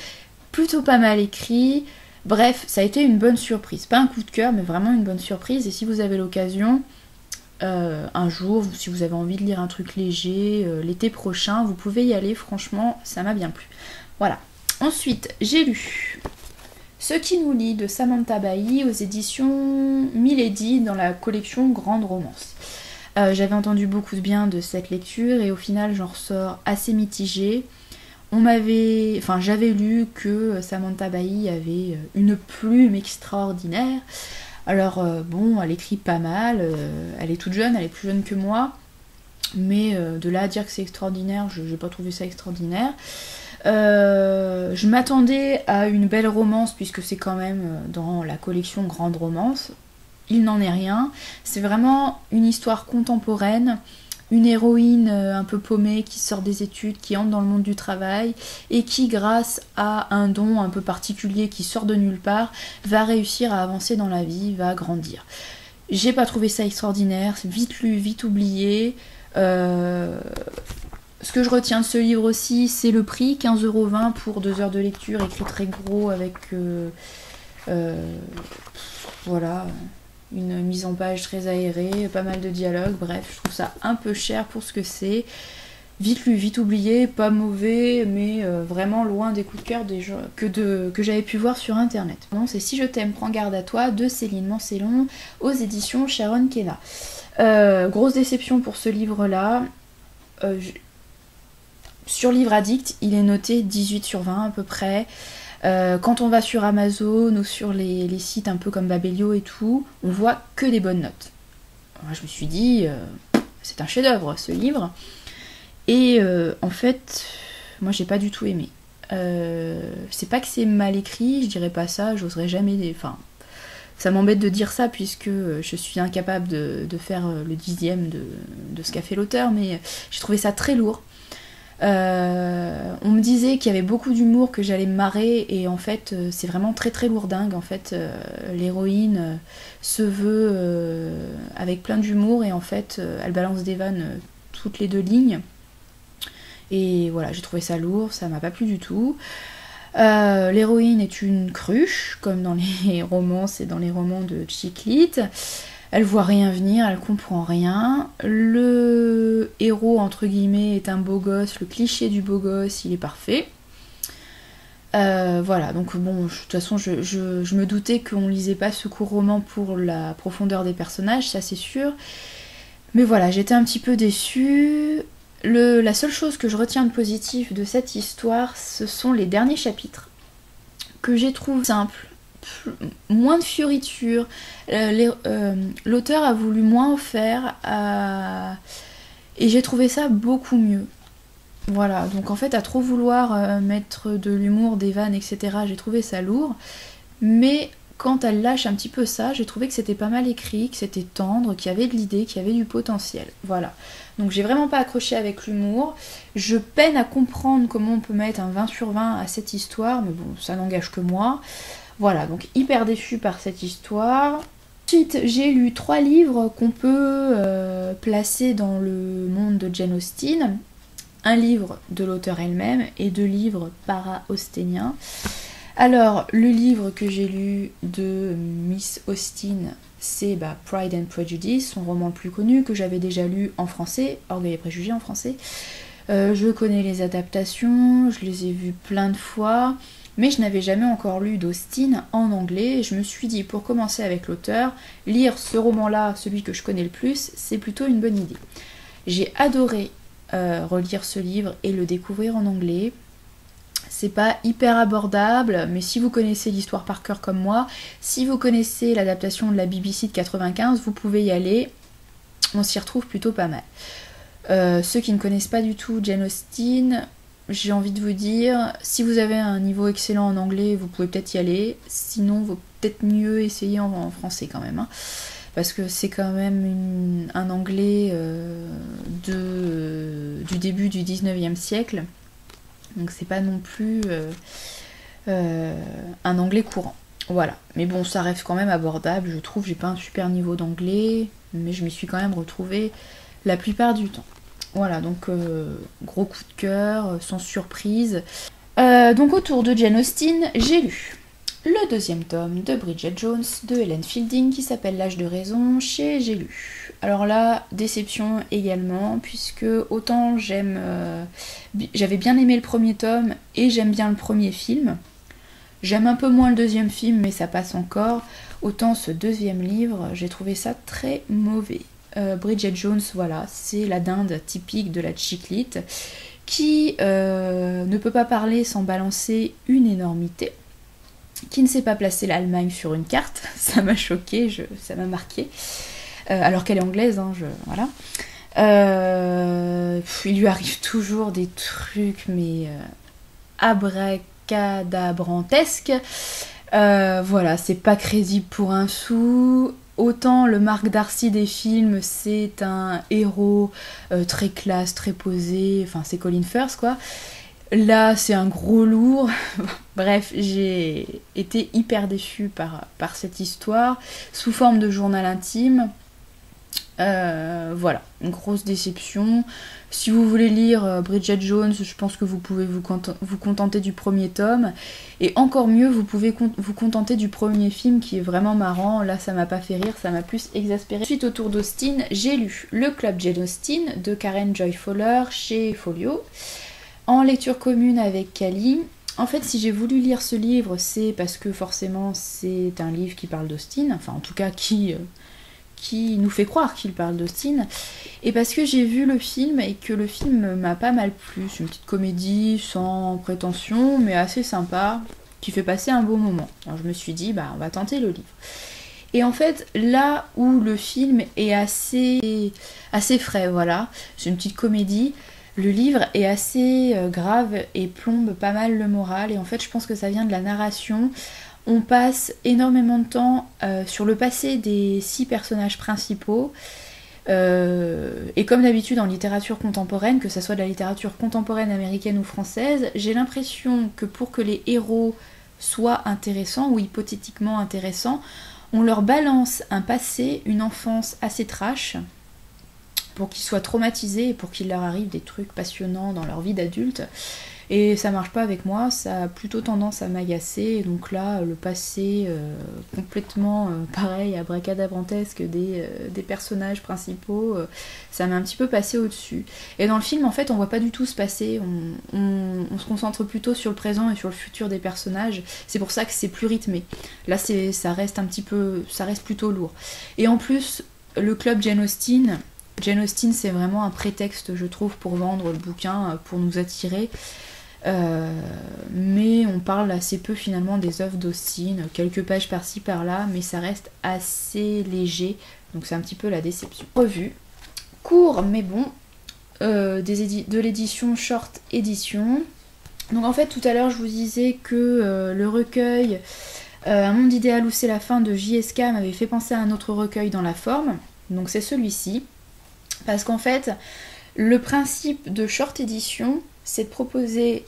S2: plutôt pas mal écrit, bref, ça a été une bonne surprise, pas un coup de cœur, mais vraiment une bonne surprise, et si vous avez l'occasion... un jour, si vous avez envie de lire un truc léger, l'été prochain, vous pouvez y aller, franchement, ça m'a bien plu. Voilà. Ensuite, j'ai lu Ce qui nous lie de Samantha Bailly aux éditions Milady dans la collection Grande Romance. J'avais entendu beaucoup de bien de cette lecture et au final, j'en ressors assez mitigée. J'avais lu que Samantha Bailly avait une plume extraordinaire. Alors bon, elle écrit pas mal, elle est toute jeune, elle est plus jeune que moi, mais de là à dire que c'est extraordinaire, je n'ai pas trouvé ça extraordinaire. Je m'attendais à une belle romance, puisque c'est quand même dans la collection Grande Romance. Il n'en est rien, c'est vraiment une histoire contemporaine, une héroïne un peu paumée qui sort des études, qui entre dans le monde du travail et qui, grâce à un don un peu particulier qui sort de nulle part, va réussir à avancer dans la vie, va grandir. J'ai pas trouvé ça extraordinaire, c'est vite lu, vite oublié. Ce que je retiens de ce livre aussi, c'est le prix, 15,20 € pour 2 heures de lecture, écrit très gros avec voilà, une mise en page très aérée, pas mal de dialogues, bref, je trouve ça un peu cher pour ce que c'est. Vite lu, vite oublié, pas mauvais, mais vraiment loin des coups de cœur que j'avais pu voir sur internet. Bon, c'est Si je t'aime, prends garde à toi de Céline Mancelon aux éditions Sharon Kenna. Grosse déception pour ce livre-là. Sur Livre Addict, il est noté 18/20 à peu près. Quand on va sur Amazon ou sur les sites un peu comme Babelio et tout, on voit que des bonnes notes. Alors, je me suis dit, c'est un chef-d'œuvre ce livre. Et en fait, moi j'ai pas du tout aimé. C'est pas que c'est mal écrit, je dirais pas ça, j'oserais jamais... Enfin, ça m'embête de dire ça puisque je suis incapable de faire le 10e de ce qu'a fait l'auteur, mais j'ai trouvé ça très lourd. On me disait qu'il y avait beaucoup d'humour, que j'allais me marrer, et en fait c'est vraiment très très lourdingue. En fait l'héroïne se veut avec plein d'humour, et en fait elle balance des vannes toutes les 2 lignes, et voilà, j'ai trouvé ça lourd, ça m'a pas plu du tout. L'héroïne est une cruche, comme dans les romances et dans les romans de chick lit. Elle voit rien venir, elle comprend rien. Le héros, entre guillemets, est un beau gosse. Le cliché du beau gosse, il est parfait. Voilà, donc bon, de toute façon, je me doutais qu'on lisait pas ce court roman pour la profondeur des personnages, ça c'est sûr. Mais voilà, j'étais un petit peu déçue. La seule chose que je retiens de positif de cette histoire, ce sont les derniers chapitres, que j'ai trouvé simples. Moins de fioritures, l'auteur a voulu moins en faire, et j'ai trouvé ça beaucoup mieux. Voilà, donc en fait à trop vouloir mettre de l'humour, des vannes, etc., j'ai trouvé ça lourd, mais quand elle lâche un petit peu ça, j'ai trouvé que c'était pas mal écrit, que c'était tendre, qu'il y avait de l'idée, qu'il y avait du potentiel. Voilà, donc j'ai vraiment pas accroché avec l'humour. Je peine à comprendre comment on peut mettre un 20/20 à cette histoire, mais bon, ça n'engage que moi. Voilà, donc hyper déçue par cette histoire. Ensuite, j'ai lu 3 livres qu'on peut placer dans le monde de Jane Austen. Un livre de l'auteure elle-même et 2 livres para-austéniens. Alors, le livre que j'ai lu de Miss Austen, c'est Pride and Prejudice, son roman le plus connu, que j'avais déjà lu en français, Orgueil et Préjugés en français. Je connais les adaptations, je les ai vues plein de fois, mais je n'avais jamais encore lu d'Austen en anglais, et je me suis dit, pour commencer avec l'auteur, lire ce roman-là, celui que je connais le plus, c'est plutôt une bonne idée. J'ai adoré relire ce livre et le découvrir en anglais. C'est pas hyper abordable, mais si vous connaissez l'histoire par cœur comme moi, si vous connaissez l'adaptation de la BBC de 95, vous pouvez y aller, on s'y retrouve plutôt pas mal. Ceux qui ne connaissent pas du tout Jane Austen, j'ai envie de vous dire, si vous avez un niveau excellent en anglais, vous pouvez peut-être y aller, sinon il vaut peut-être mieux essayer en français quand même, hein, parce que c'est quand même un anglais du début du 19e siècle, donc c'est pas non plus un anglais courant. Voilà, mais bon, ça reste quand même abordable, je trouve. J'ai pas un super niveau d'anglais, mais je m'y suis quand même retrouvée la plupart du temps. Voilà, donc gros coup de cœur, sans surprise. Donc autour de Jane Austen, j'ai lu le deuxième tome de Bridget Jones de Helen Fielding qui s'appelle L'âge de raison chez J'ai lu. Alors là, déception également, puisque autant j'avais bien aimé le premier tome et j'aime bien le premier film. J'aime un peu moins le deuxième film, mais ça passe encore. Autant ce deuxième livre, j'ai trouvé ça très mauvais. Bridget Jones, voilà, c'est la dinde typique de la chiclite qui ne peut pas parler sans balancer une énormité, qui ne sait pas placer l'Allemagne sur une carte, ça m'a choqué, ça m'a marqué, alors qu'elle est anglaise, hein, voilà. Il lui arrive toujours des trucs, mais abracadabrantesques. Voilà, c'est pas crédible pour un sou. Autant le Mark Darcy des films, c'est un héros très classe, très posé, enfin c'est Colin Firth quoi. Là, c'est un gros lourd. Bref, j'ai été hyper déçue par cette histoire, sous forme de journal intime. Voilà, une grosse déception. Si vous voulez lire Bridget Jones, je pense que vous pouvez vous contenter du premier tome. Et encore mieux, vous pouvez vous contenter du premier film qui est vraiment marrant. Là, ça m'a pas fait rire, ça m'a plus exaspéré. Suite au tour d'Austen, j'ai lu Le Club Jane Austen de Karen Joy Fowler chez Folio, en lecture commune avec Cali. En fait, si j'ai voulu lire ce livre, c'est parce que forcément c'est un livre qui parle d'Austen, enfin en tout cas qui nous fait croire qu'il parle d'Austen, et parce que j'ai vu le film et que le film m'a pas mal plu. C'est une petite comédie sans prétention, mais assez sympa, qui fait passer un beau moment. Alors je me suis dit, on va tenter le livre. Et en fait, là où le film est assez frais, voilà, c'est une petite comédie, le livre est assez grave et plombe pas mal le moral, et en fait je pense que ça vient de la narration. On passe énormément de temps sur le passé des 6 personnages principaux. Et comme d'habitude en littérature contemporaine, que ce soit de la littérature contemporaine américaine ou française, j'ai l'impression que pour que les héros soient intéressants ou hypothétiquement intéressants, on leur balance un passé, une enfance assez trash, pour qu'ils soient traumatisés et pour qu'il leur arrive des trucs passionnants dans leur vie d'adulte. Et ça marche pas avec moi, ça a plutôt tendance à m'agacer. Donc là, le passé complètement pareil, abracadabrantesque des personnages principaux, ça m'a un petit peu passé au-dessus. Et dans le film, en fait, on voit pas du tout ce passé, on se concentre plutôt sur le présent et sur le futur des personnages. C'est pour ça que c'est plus rythmé. Là, ça reste plutôt lourd. Et en plus, le club Jane Austen, c'est vraiment un prétexte, je trouve, pour vendre le bouquin, pour nous attirer. Mais on parle assez peu finalement des œuvres d'Austen, quelques pages par-ci par-là, mais ça reste assez léger, donc c'est un petit peu la déception. Revue, court mais bon, de l'édition Short Edition. Donc en fait tout à l'heure je vous disais que le recueil Un monde idéal où c'est la fin de JSK m'avait fait penser à un autre recueil dans la forme, donc c'est celui-ci, parce qu'en fait le principe de Short Edition, c'est de proposer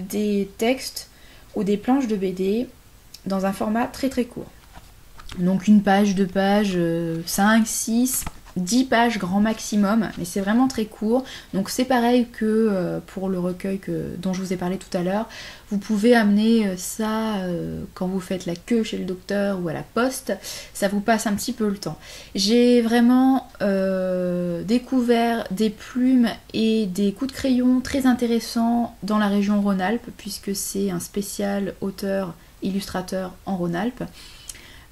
S2: des textes ou des planches de BD dans un format très très court. Donc une page, 2 pages, 5, 6, 10 pages grand maximum, mais c'est vraiment très court. Donc c'est pareil que pour le recueil dont je vous ai parlé tout à l'heure. Vous pouvez amener ça quand vous faites la queue chez le docteur ou à la poste, ça vous passe un petit peu le temps. J'ai vraiment découvert des plumes et des coups de crayon très intéressants dans la région Rhône-Alpes, puisque c'est un spécial auteur-illustrateur en Rhône-Alpes.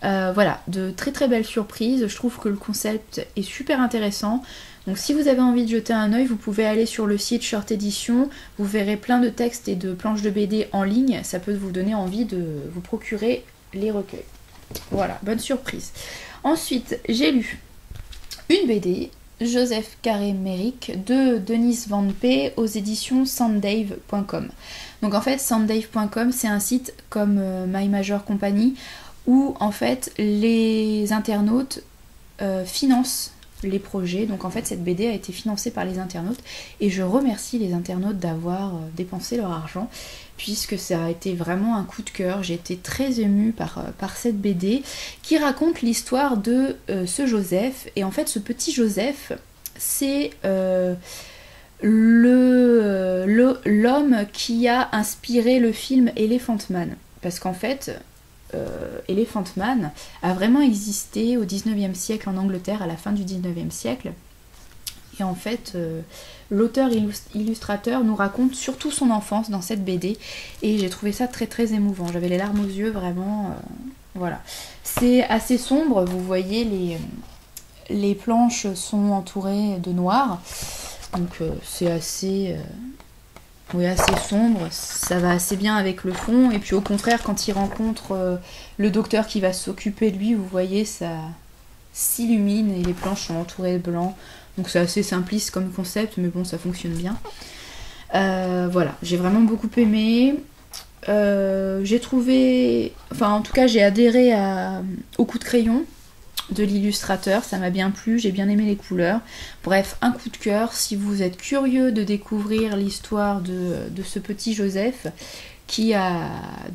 S2: Voilà, de très très belles surprises. Je trouve que le concept est super intéressant. Donc si vous avez envie de jeter un œil, vous pouvez aller sur le site Short Edition. Vous verrez plein de textes et de planches de BD en ligne. Ça peut vous donner envie de vous procurer les recueils. Voilà, bonne surprise. Ensuite, j'ai lu une BD, Joseph Carré-Méric, de Denise Van P aux éditions sanddave.com. Donc en fait, sanddave.com, c'est un site comme My Major Company où en fait les internautes financent les projets. Donc en fait cette BD a été financée par les internautes et je remercie les internautes d'avoir dépensé leur argent puisque ça a été vraiment un coup de cœur. J'ai été très émue par cette BD qui raconte l'histoire de ce Joseph. Et en fait ce petit Joseph, c'est l'homme qui a inspiré le film Elephant Man. Parce qu'en fait Elephant Man a vraiment existé au 19e siècle en Angleterre, à la fin du 19e siècle. Et en fait, l'auteur-illustrateur nous raconte surtout son enfance dans cette BD. Et j'ai trouvé ça très très émouvant. J'avais les larmes aux yeux, vraiment. Voilà. C'est assez sombre, vous voyez, les planches sont entourées de noir. Donc c'est assez... Oui, assez sombre, ça va assez bien avec le fond. Et puis au contraire, quand il rencontre le docteur qui va s'occuper de lui, vous voyez, ça s'illumine et les planches sont entourées de blanc. Donc c'est assez simpliste comme concept, mais bon, ça fonctionne bien. Voilà, j'ai vraiment beaucoup aimé. J'ai trouvé... Enfin, en tout cas, j'ai adhéré au coup de crayon de l'illustrateur, ça m'a bien plu, j'ai bien aimé les couleurs. Bref, un coup de cœur. Si vous êtes curieux de découvrir l'histoire de ce petit Joseph qui a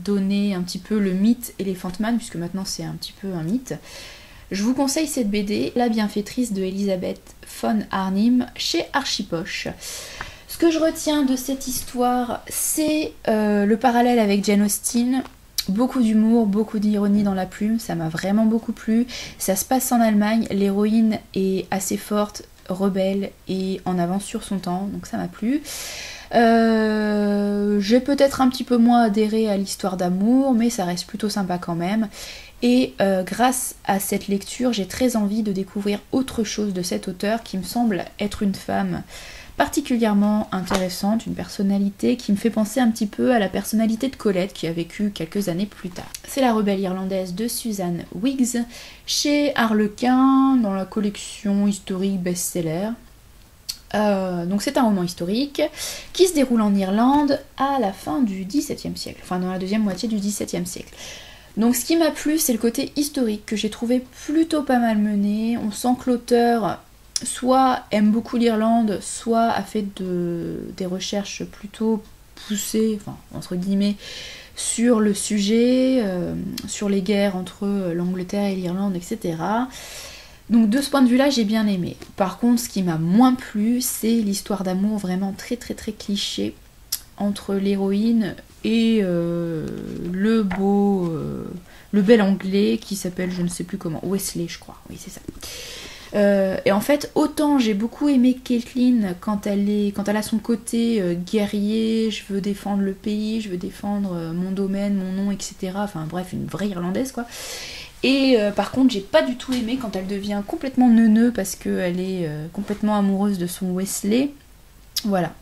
S2: donné un petit peu le mythe Elephant Man, puisque maintenant c'est un petit peu un mythe, je vous conseille cette BD, La bienfaitrice de Elisabeth von Arnim, chez Archipoche. Ce que je retiens de cette histoire, c'est le parallèle avec Jane Austen. Beaucoup d'humour, beaucoup d'ironie dans la plume, ça m'a vraiment beaucoup plu. Ça se passe en Allemagne, l'héroïne est assez forte, rebelle et en avance sur son temps, donc ça m'a plu. J'ai peut-être un petit peu moins adhéré à l'histoire d'amour, mais ça reste plutôt sympa quand même. Et grâce à cette lecture, j'ai très envie de découvrir autre chose de cet auteur qui me semble être une femme particulièrement intéressante, une personnalité qui me fait penser un petit peu à la personnalité de Colette qui a vécu quelques années plus tard. C'est La rebelle irlandaise de Suzanne Wiggs chez Harlequin dans la collection historique best-seller. Donc c'est un roman historique qui se déroule en Irlande à la fin du XVIIe siècle, enfin dans la deuxième moitié du XVIIe siècle. Donc ce qui m'a plu, c'est le côté historique que j'ai trouvé plutôt pas mal mené. On sent que l'auteur soit aime beaucoup l'Irlande, soit a fait des recherches plutôt poussées, enfin entre guillemets, sur le sujet, sur les guerres entre l'Angleterre et l'Irlande, etc. Donc de ce point de vue-là, j'ai bien aimé. Par contre, ce qui m'a moins plu, c'est l'histoire d'amour vraiment très très très cliché entre l'héroïne et le bel anglais qui s'appelle je ne sais plus comment, Wesley je crois, oui c'est ça. Et en fait, autant j'ai beaucoup aimé Caitlin quand elle a son côté guerrier, je veux défendre le pays, je veux défendre mon domaine, mon nom, etc. Enfin bref, une vraie Irlandaise quoi. Et par contre, j'ai pas du tout aimé quand elle devient complètement neuneu parce qu'elle est complètement amoureuse de son Wesley. Voilà,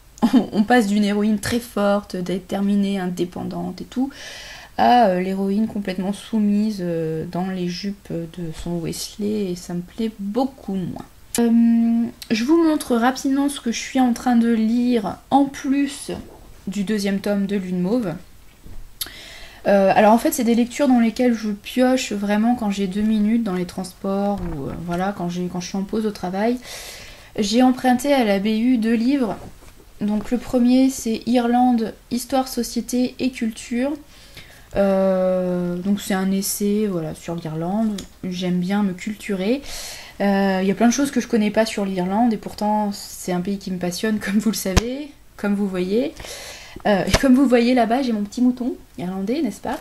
S2: on passe d'une héroïne très forte, déterminée, indépendante et tout, à l'héroïne complètement soumise dans les jupes de son Wesley, et ça me plaît beaucoup moins. Je vous montre rapidement ce que je suis en train de lire en plus du deuxième tome de Lune Mauve. Alors en fait c'est des lectures dans lesquelles je pioche vraiment quand j'ai 2 minutes dans les transports ou voilà quand je suis en pause au travail. J'ai emprunté à la BU 2 livres. Donc le premier c'est Irlande, Histoire, Société et Culture. Donc c'est un essai voilà, sur l'Irlande, j'aime bien me culturer. Il y a plein de choses que je connais pas sur l'Irlande et pourtant c'est un pays qui me passionne, comme vous le savez, comme vous voyez. Et comme vous voyez là-bas, j'ai mon petit mouton irlandais, n'est-ce pas?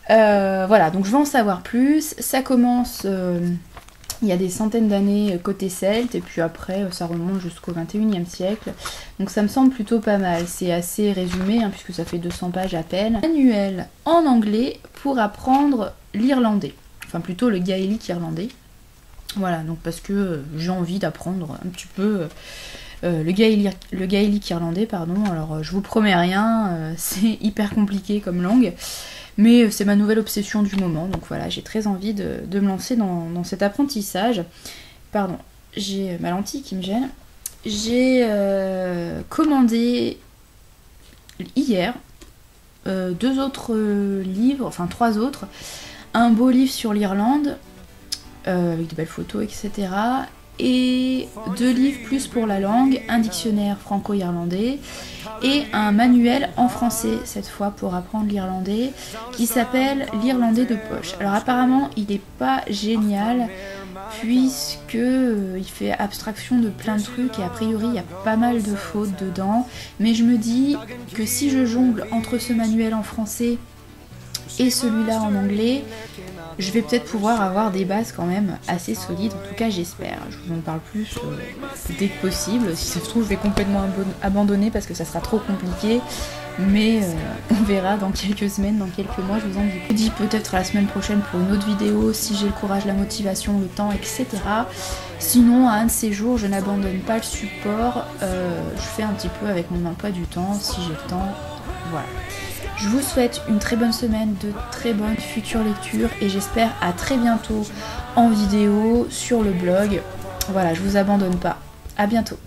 S2: Voilà, donc je veux en savoir plus. Ça commence il y a des centaines d'années côté celte et puis après ça remonte jusqu'au 21e siècle. Donc ça me semble plutôt pas mal. C'est assez résumé hein, puisque ça fait 200 pages à peine. Manuel en anglais pour apprendre l'irlandais. Enfin plutôt le gaélique irlandais. Voilà, donc parce que j'ai envie d'apprendre un petit peu le gaélique irlandais, pardon. Alors je vous promets rien, c'est hyper compliqué comme langue. Mais c'est ma nouvelle obsession du moment, donc voilà, j'ai très envie de me lancer dans cet apprentissage. Pardon, j'ai ma lentille qui me gêne. J'ai commandé hier 2 autres livres, enfin 3 autres. Un beau livre sur l'Irlande, avec de belles photos, etc. Et 2 livres plus pour la langue, un dictionnaire franco-irlandais et un manuel en français, cette fois pour apprendre l'irlandais, qui s'appelle l'Irlandais de poche. Alors apparemment il n'est pas génial, puisque il fait abstraction de plein de trucs et a priori il y a pas mal de fautes dedans, mais je me dis que si je jongle entre ce manuel en français et celui-là en anglais, je vais peut-être pouvoir avoir des bases quand même assez solides, en tout cas j'espère. Je vous en parle plus dès que possible. Si ça se trouve je vais complètement abandonner parce que ça sera trop compliqué, mais on verra dans quelques semaines, dans quelques mois, je vous en dis. Je vous dis peut-être à la semaine prochaine pour une autre vidéo, si j'ai le courage, la motivation, le temps, etc. Sinon, à un de ces jours, je n'abandonne pas le support, je fais un petit peu avec mon emploi du temps, si j'ai le temps, voilà. Je vous souhaite une très bonne semaine, de très bonnes futures lectures et j'espère à très bientôt en vidéo sur le blog. Voilà, je vous abandonne pas. À bientôt.